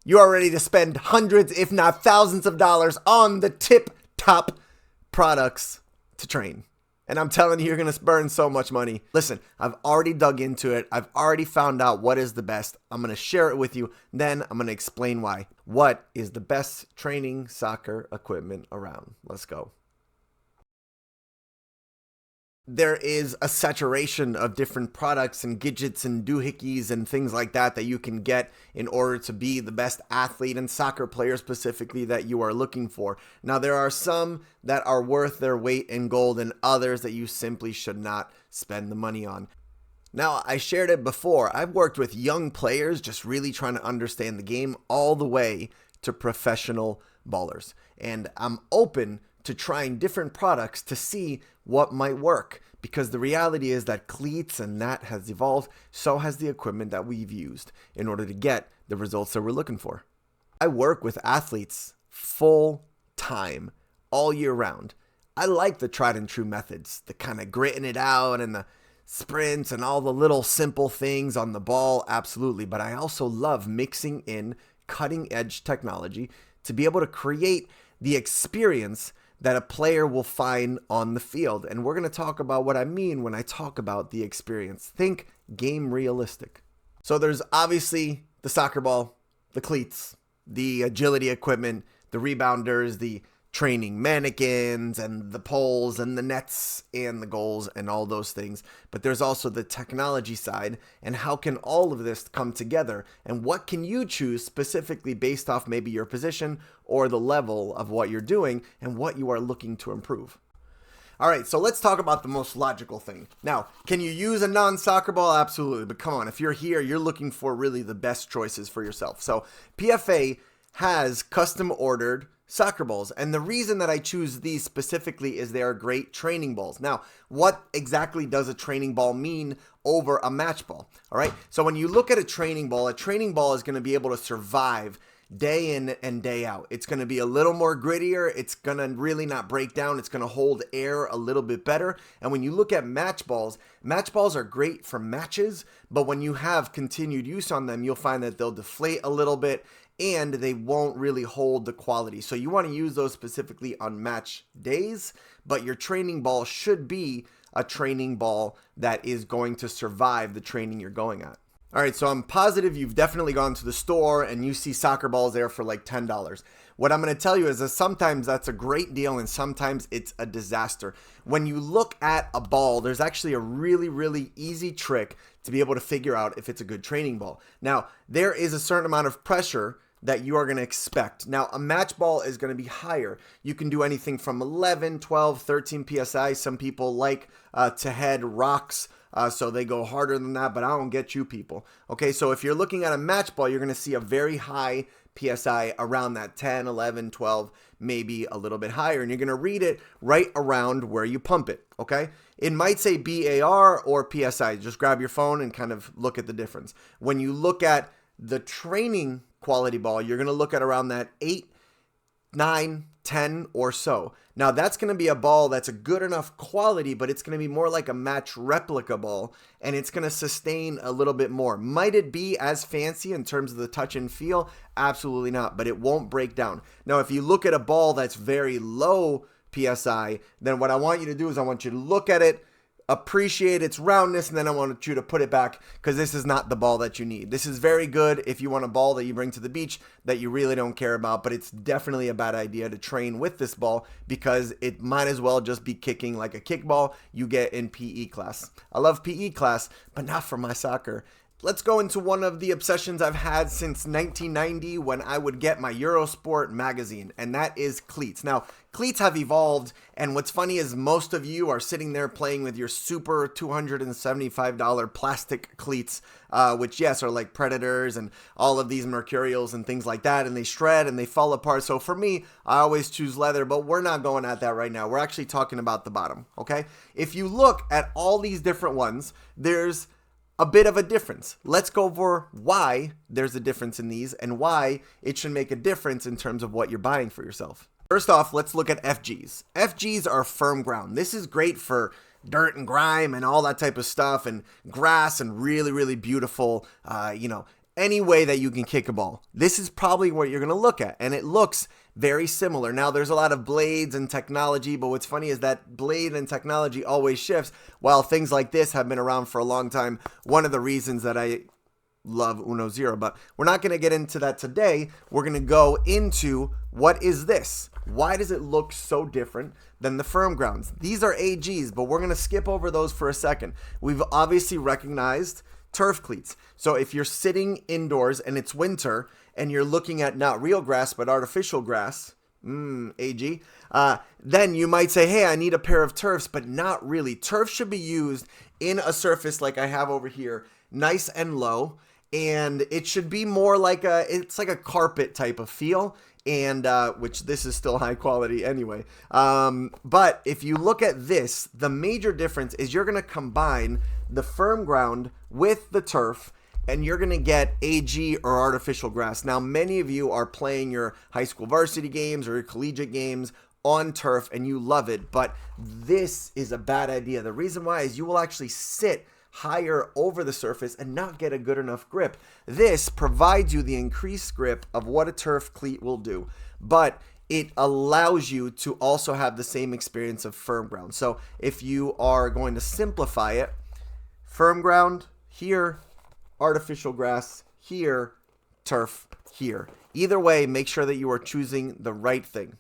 You are ready to spend hundreds, if not thousands of dollars on the tip-top products to train. And I'm telling you, you're going to burn so much money. Listen, I've already dug into it. I've already found out what is the best. I'm going to share it with you. Then I'm going to explain why. What is the best training soccer equipment around? Let's go. There is a saturation of different products and gadgets and doohickeys and things like that you can get in order to be the best athlete and soccer player specifically that you are looking for. Now, there are some that are worth their weight in gold and others that you simply should not spend the money on. Now, I shared it before. I've worked with young players just really trying to understand the game all the way to professional ballers. And I'm open to trying different products to see what might work, because the reality is that cleats and that has evolved, so has the equipment that we've used in order to get the results that we're looking for. I work with athletes full time, all year round. I like the tried and true methods, the kind of gritting it out and the sprints and all the little simple things on the ball, absolutely. But I also love mixing in cutting edge technology to be able to create the experience that a player will find on the field. And we're going to talk about what I mean when I talk about the experience. Think game realistic. So there's obviously the soccer ball, the cleats, the agility equipment, the rebounders, the training mannequins and the poles and the nets and the goals and all those things. But there's also the technology side, and how can all of this come together, and what can you choose specifically based off maybe your position or the level of what you're doing and what you are looking to improve. All right, so let's talk about the most logical thing. Now, can you use a non-soccer ball? Absolutely, but come on, if you're here, you're looking for really the best choices for yourself. So PFA has custom ordered soccer balls, and the reason that I choose these specifically is they are great training balls. Now, what exactly does a training ball mean over a match ball? All right, so when you look at a training ball is going to be able to survive day in and day out. It's going to be a little more grittier. It's going to really not break down. It's going to hold air a little bit better. And when you look at match balls are great for matches, but when you have continued use on them, you'll find that they'll deflate a little bit and they won't really hold the quality. So you want to use those specifically on match days, but your training ball should be a training ball that is going to survive the training you're going at. All right, so I'm positive you've definitely gone to the store and you see soccer balls there for like $10. What I'm going to tell you is that sometimes that's a great deal and sometimes it's a disaster. When you look at a ball, there's actually a really, really easy trick to be able to figure out if it's a good training ball. Now, there is a certain amount of pressure that you are going to expect. Now, a match ball is going to be higher. You can do anything from 11, 12, 13 PSI. Some people like to head rocks, so they go harder than that, but I don't get you people. Okay, so if you're looking at a match ball, you're going to see a very high PSI around that 10, 11, 12, maybe a little bit higher, and you're going to read it right around where you pump it, okay? It might say BAR or PSI. Just grab your phone and kind of look at the difference. When you look at the training quality ball, you're going to look at around that 8, 9, 10 or so. Now that's going to be a ball that's a good enough quality, but it's going to be more like a match replica ball, and it's going to sustain a little bit more. Might it be as fancy in terms of the touch and feel? Absolutely not, but it won't break down. Now if you look at a ball that's very low PSI, then what I want you to do is I want you to look at it, appreciate its roundness, and then I want you to put it back, because this is not the ball that you need. This is very good if you want a ball that you bring to the beach that you really don't care about, but it's definitely a bad idea to train with this ball because it might as well just be kicking like a kickball you get in PE class. I love PE class, but not for my soccer. Let's go into one of the obsessions I've had since 1990 when I would get my Eurosport magazine, and that is cleats. Now, cleats have evolved, and what's funny is most of you are sitting there playing with your super $275 plastic cleats, which, yes, are like Predators and all of these Mercurials and things like that, and they shred and they fall apart. So for me, I always choose leather, but we're not going at that right now. We're actually talking about the bottom, okay? If you look at all these different ones, there's a bit of a difference. Let's go over why there's a difference in these and why it should make a difference in terms of what you're buying for yourself. First off, let's look at FGs. FGs are firm ground. This is great for dirt and grime and all that type of stuff, and grass and really, really beautiful, any way that you can kick a ball, this is probably what you're going to look at. And it looks very similar. Now, there's a lot of blades and technology, but what's funny is that blade and technology always shifts, while things like this have been around for a long time. One of the reasons that I love Uno Zero, but we're not going to get into that today. We're going to go into what is this? Why does it look so different than the firm grounds? These are AGs, but we're going to skip over those for a second. We've obviously recognized turf cleats. So if you're sitting indoors and it's winter and you're looking at not real grass but artificial grass, AG, then you might say, hey, I need a pair of turfs, but not really. Turf should be used in a surface like I have over here, nice and low, and it should be more like it's like a carpet type of feel, and which this is still high quality anyway. But if you look at this, the major difference is you're going to combine the firm ground with the turf, and you're going to get AG or artificial grass. Now, many of you are playing your high school varsity games or your collegiate games on turf, and you love it, but this is a bad idea. The reason why is you will actually sit higher over the surface and not get a good enough grip. This provides you the increased grip of what a turf cleat will do, but it allows you to also have the same experience of firm ground. So if you are going to simplify it, firm ground here, artificial grass here, turf here. Either way, make sure that you are choosing the right thing.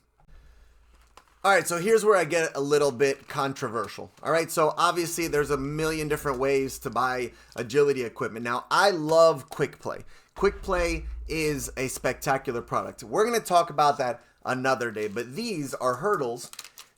All right, so here's where I get a little bit controversial. All right, so obviously there's a million different ways to buy agility equipment. Now, I love Quick Play. Quick Play is a spectacular product. We're going to talk about that another day, but these are hurdles.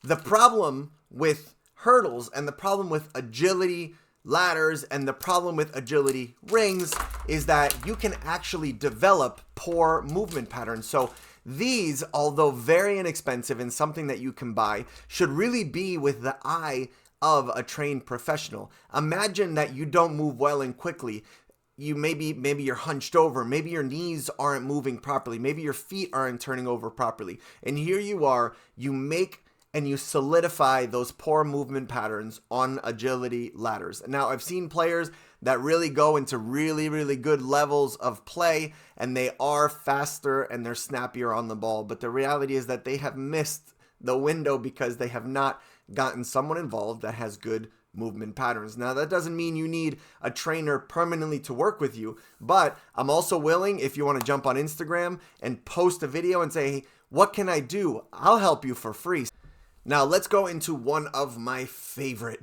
The problem with hurdles and the problem with agility ladders and the problem with agility rings is that you can actually develop poor movement patterns. So these, although very inexpensive and something that you can buy, should really be with the eye of a trained professional. Imagine that you don't move well and quickly. You maybe you're hunched over, maybe your knees aren't moving properly, maybe your feet aren't turning over properly. And here you are, you make and you solidify those poor movement patterns on agility ladders. Now, I've seen players that really go into really, really good levels of play, and they are faster and they're snappier on the ball. But the reality is that they have missed the window because they have not gotten someone involved that has good movement patterns. Now, that doesn't mean you need a trainer permanently to work with you, but I'm also willing, if you want to jump on Instagram and post a video and say, hey, what can I do? I'll help you for free. Now, let's go into one of my favorite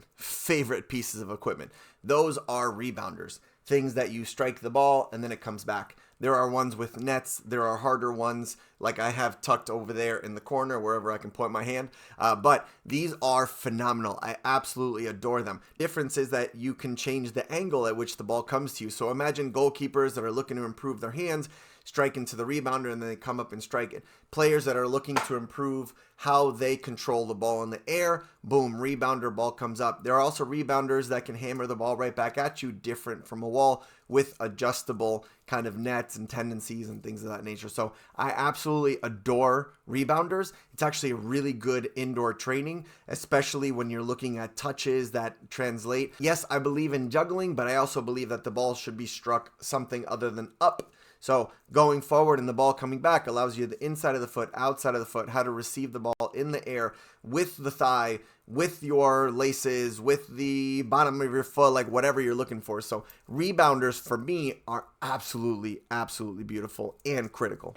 pieces of equipment. Those are rebounders, things that you strike the ball and then it comes back. There are ones with nets. There are harder ones like I have tucked over there in the corner wherever I can point my hand. But these are phenomenal. I absolutely adore them. Difference is that you can change the angle at which the ball comes to you. So imagine goalkeepers that are looking to improve their hands, strike into the rebounder, and then they come up and strike it. Players that are looking to improve how they control the ball in the air, boom, rebounder, ball comes up. There are also rebounders that can hammer the ball right back at you, different from a wall, with adjustable kind of nets and tendencies and things of that nature. So I absolutely adore rebounders. It's actually a really good indoor training, especially when you're looking at touches that translate. Yes, I believe in juggling, but I also believe that the ball should be struck something other than up. So going forward and the ball coming back allows you the inside of the foot, outside of the foot, how to receive the ball in the air with the thigh, with your laces, with the bottom of your foot, like whatever you're looking for. So rebounders for me are absolutely, absolutely beautiful and critical.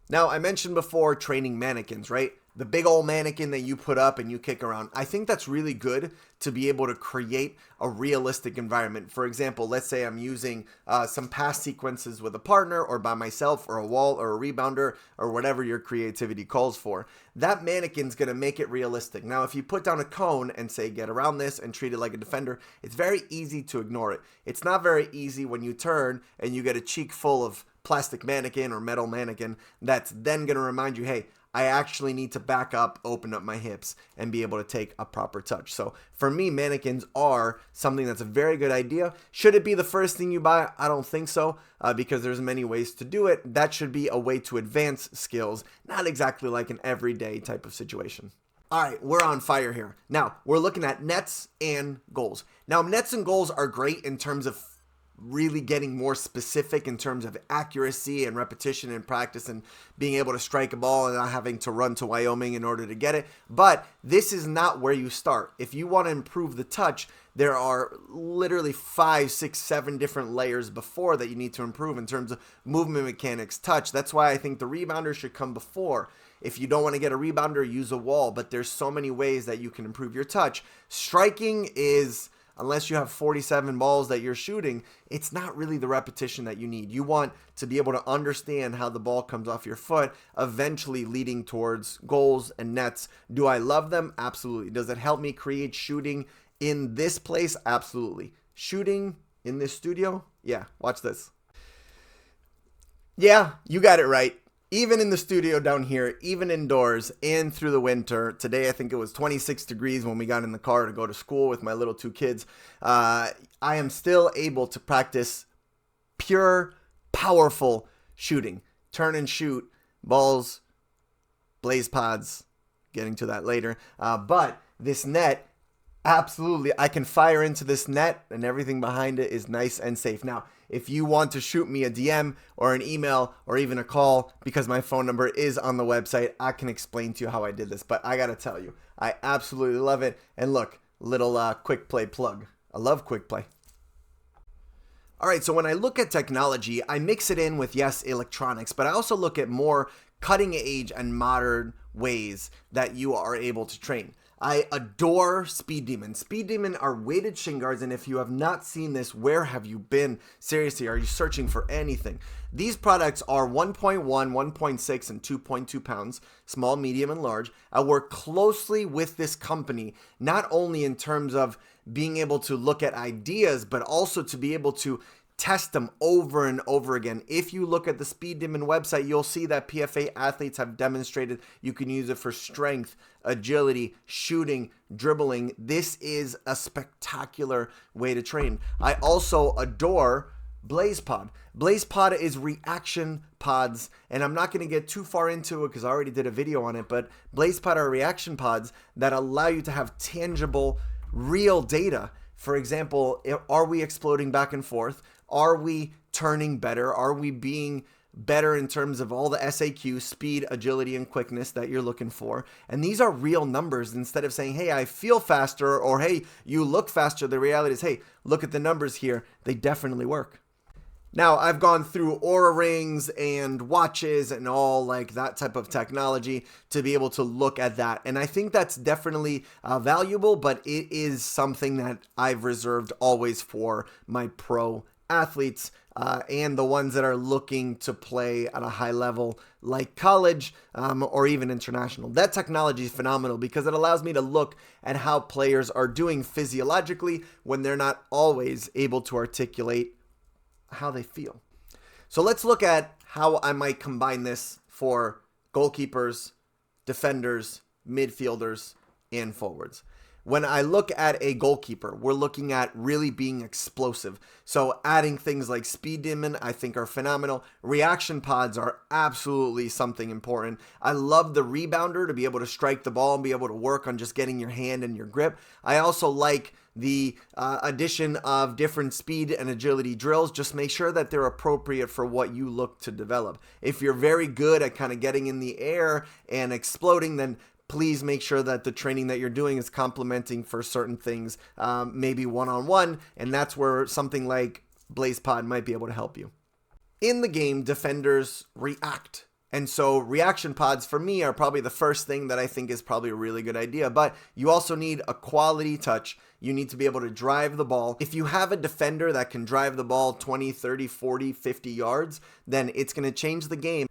Now, I mentioned before training mannequins, right? The big old mannequin that you put up and you kick around. I think that's really good to be able to create a realistic environment. For example, let's say I'm using some pass sequences with a partner or by myself or a wall or a rebounder or whatever your creativity calls for. That mannequin's going to make it realistic. Now, if you put down a cone and say get around this and treat it like a defender, it's very easy to ignore it. It's not very easy when you turn and you get a cheek full of plastic mannequin or metal mannequin that's then going to remind you, hey, I actually need to back up, open up my hips, and be able to take a proper touch. So for me, mannequins are something that's a very good idea. Should it be the first thing you buy? I don't think so, because there's many ways to do it. That should be a way to advance skills, not exactly like an everyday type of situation. All right, we're on fire here. Now, we're looking at nets and goals. Now, nets and goals are great in terms of really getting more specific in terms of accuracy and repetition and practice and being able to strike a ball and not having to run to Wyoming in order to get it. But this is not where you start. If you want to improve the touch, there are literally 5, 6, 7 different layers before that you need to improve in terms of movement mechanics, touch. That's why I think the rebounder should come before. If you don't want to get a rebounder, use a wall. But there's so many ways that you can improve your touch. Striking is, unless you have 47 balls that you're shooting, it's not really the repetition that you need. You want to be able to understand how the ball comes off your foot, eventually leading towards goals and nets. Do I love them? Absolutely. Does it help me create shooting in this place? Absolutely. Shooting in this studio? Yeah, watch this. Yeah, you got it right. Even in the studio down here, even indoors and through the winter, today I think it was 26 degrees when we got in the car to go to school with my little 2 kids, I am still able to practice pure, powerful shooting. Turn and shoot, balls, blaze pods, getting to that later. But this net, absolutely, I can fire into this net and everything behind it is nice and safe. Now, if you want to shoot me a DM or an email or even a call, because my phone number is on the website, I can explain to you how I did this. But I got to tell you, I absolutely love it. And look, little quick play plug. I love quick play. All right, so when I look at technology, I mix it in with, yes, electronics, but I also look at more cutting edge and modern ways that you are able to train. I adore Speed Demon. Speed Demon are weighted shin guards, and if you have not seen this, where have you been? Seriously, are you searching for anything? These products are 1.1, 1.6, and 2.2 pounds, small, medium, and large. I work closely with this company, not only in terms of being able to look at ideas, but also to be able to test them over and over again. If you look at the Speed Demon website, you'll see that PFA athletes have demonstrated you can use it for strength, agility, shooting, dribbling. This is a spectacular way to train. I also adore Blaze Pod. Blaze Pod is reaction pods, and I'm not going to get too far into it because I already did a video on it, but Blaze Pod are reaction pods that allow you to have tangible, real data. For example, are we exploding back and forth? Are we turning better? Are we being better in terms of all the SAQ, speed, agility, and quickness that you're looking for? And these are real numbers. Instead of saying, hey, I feel faster, or hey, you look faster, the reality is, hey, look at the numbers here. They definitely work. Now, I've gone through Oura rings and watches and all like that type of technology to be able to look at that. And I think that's definitely valuable, but it is something that I've reserved always for my pro athletes and the ones that are looking to play at a high level like college or even international. That technology is phenomenal because it allows me to look at how players are doing physiologically when they're not always able to articulate how they feel. So let's look at how I might combine this for goalkeepers, defenders, midfielders, and forwards. When I look at a goalkeeper, we're looking at really being explosive. So adding things like Speed Demon, I think are phenomenal. Reaction pods are absolutely something important. I love the rebounder to be able to strike the ball and be able to work on just getting your hand and your grip. I also like the addition of different speed and agility drills. Just make sure that they're appropriate for what you look to develop. If you're very good at kind of getting in the air and exploding, then please make sure that the training that you're doing is complementing for certain things, maybe one-on-one, and that's where something like Blaze Pod might be able to help you. In the game, defenders react. And so reaction pods for me are probably the first thing that I think is probably a really good idea, but you also need a quality touch. You need to be able to drive the ball. If you have a defender that can drive the ball 20, 30, 40, 50 yards, then it's going to change the game.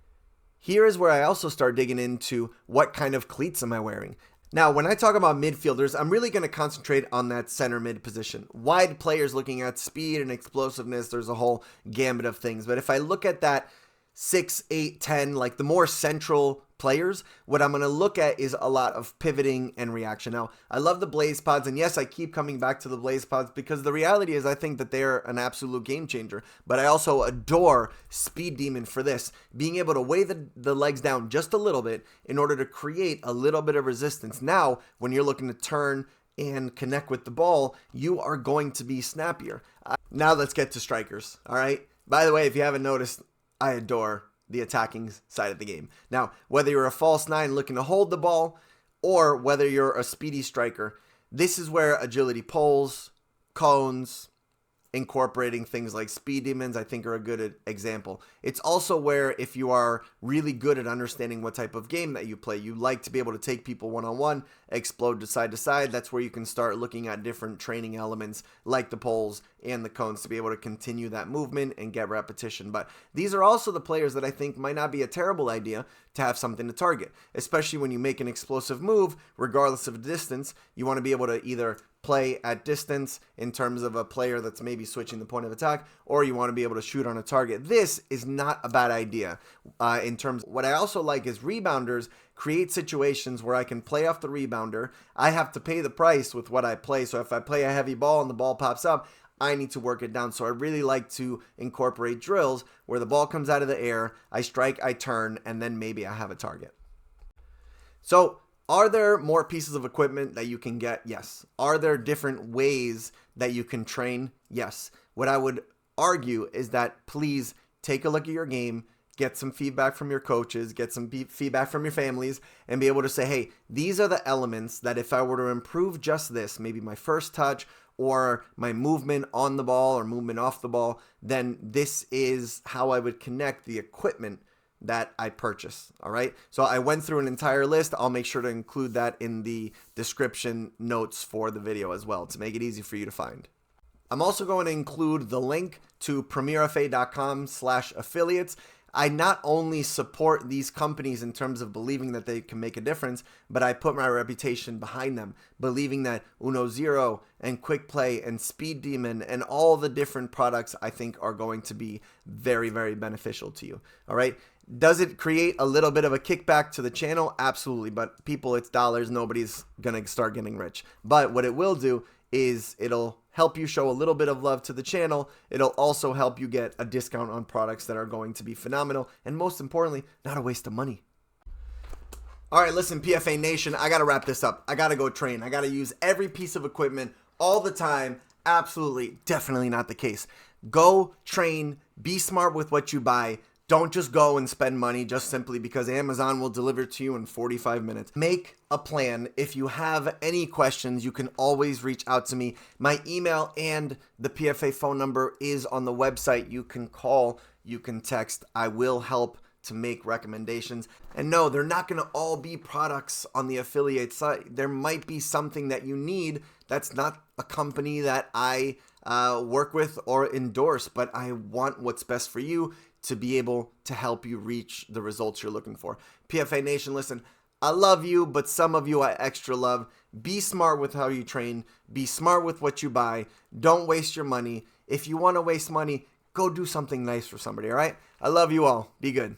Here is where I also start digging into what kind of cleats am I wearing. Now, when I talk about midfielders, I'm really going to concentrate on that center mid position. Wide players looking at speed and explosiveness, there's a whole gambit of things. But if I look at that 6, 8, 10, like the more central players, what I'm going to look at is a lot of pivoting and reaction. Now, I love the Blaze Pods, and yes, I keep coming back to the Blaze Pods because the reality is I think that they're an absolute game changer, but I also adore Speed Demon for this, being able to weigh the legs down just a little bit in order to create a little bit of resistance. Now, when you're looking to turn and connect with the ball, you are going to be snappier. Now let's get to strikers, all right? By the way, if you haven't noticed, I adore the attacking side of the game. Now, whether you're a false nine looking to hold the ball or whether you're a speedy striker, this is where agility poles, cones, incorporating things like speed demons, I think, are a good example. It's also where if you are really good at understanding what type of game that you play, you like to be able to take people one-on-one, explode to side, that's where you can start looking at different training elements like the poles and the cones to be able to continue that movement and get repetition. But these are also the players that I think might not be a terrible idea to have something to target, especially when you make an explosive move, regardless of distance. You want to be able to either play at distance in terms of a player that's maybe switching the point of attack, or you want to be able to shoot on a target. This is not a bad idea in terms of what I also like is rebounders create situations where I can play off the rebounder. I have to pay the price with what I play. So if I play a heavy ball and the ball pops up, I need to work it down. So I really like to incorporate drills where the ball comes out of the air, I strike, I turn, and then maybe I have a target. So are there more pieces of equipment that you can get? Yes. Are there different ways that you can train? Yes. What I would argue is that please take a look at your game, get some feedback from your coaches, get some feedback from your families, and be able to say, hey, these are the elements that if I were to improve just this, maybe my first touch or my movement on the ball or movement off the ball, then this is how I would connect the equipment that I purchase. All right. So I went through an entire list. I'll make sure to include that in the description notes for the video as well to make it easy for you to find. I'm also going to include the link to premierfa.com/affiliates. I not only support these companies in terms of believing that they can make a difference, but I put my reputation behind them, believing that Uno Zero and Quick Play and Speed Demon and all the different products I think are going to be very, very beneficial to you. All right. Does it create a little bit of a kickback to the channel? Absolutely. But people, it's dollars. Nobody's going to start getting rich. But what it will do is it'll help you show a little bit of love to the channel. It'll also help you get a discount on products that are going to be phenomenal. And most importantly, not a waste of money. All right, listen, PFA Nation, I got to wrap this up. I got to go train. I got to use every piece of equipment all the time. Absolutely, definitely not the case. Go train. Be smart with what you buy. Don't just go and spend money just simply because Amazon will deliver to you in 45 minutes. Make a plan. If you have any questions, you can always reach out to me. My email and the PFA phone number is on the website. You can call, you can text. I will help to make recommendations. And no, they're not going to all be products on the affiliate site. There might be something that you need that's not a company that I work with or endorse, but I want what's best for you to be able to help you reach the results you're looking for. PFA Nation, listen, I love you, but some of you I extra love. Be smart with how you train. Be smart with what you buy. Don't waste your money. If you want to waste money, go do something nice for somebody, all right? I love you all. Be good.